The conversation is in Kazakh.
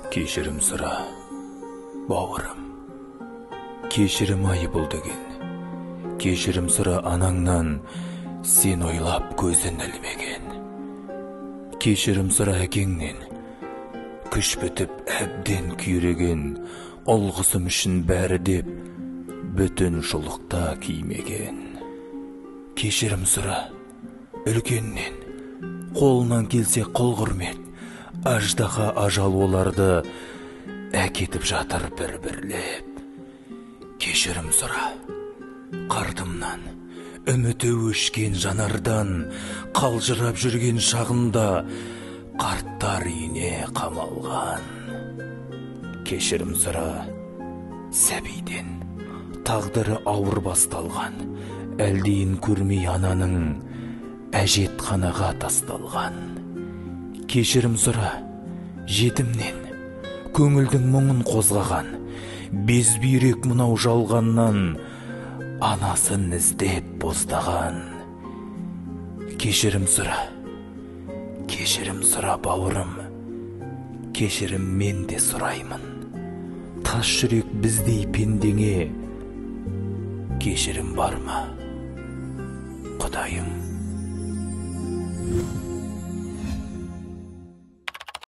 Кешірім сұра, бауырым. Кешірім айыбыл деген. Кешірім сұра анаңнан, сен ойлап көзін ілмеген. Кешірім сұра әкеңнен, күш бітіп әбден күйреген, олғысым үшін бәрі деп, бүтін шұлықта кимеген. Кешірім сұра, үлкеннен, қолынан келсе қол құрмет, аждаға ажал оларды әкетіп жатыр бір-бірлеп. Кешірім сұра, қартымнан, үміті өшкен жанардан, қалжырап жүрген шағында қарттар үйіне қамалған. Кешірім сұра, сәбиден, тағдыры ауыр басталған, әлдейін көрмей ананың әжетханаға тасталған. Кешірім сұра, жетімнен, көңілдің мұңын қозғаған, безбүйрек мынау жалғаннан, анасын іздеп боздаған. Кешірім сұра бауырым, кешірім мен де сұраймын. Тас жүрек біздей пендеңе, кешірім бар ма, Құдайым?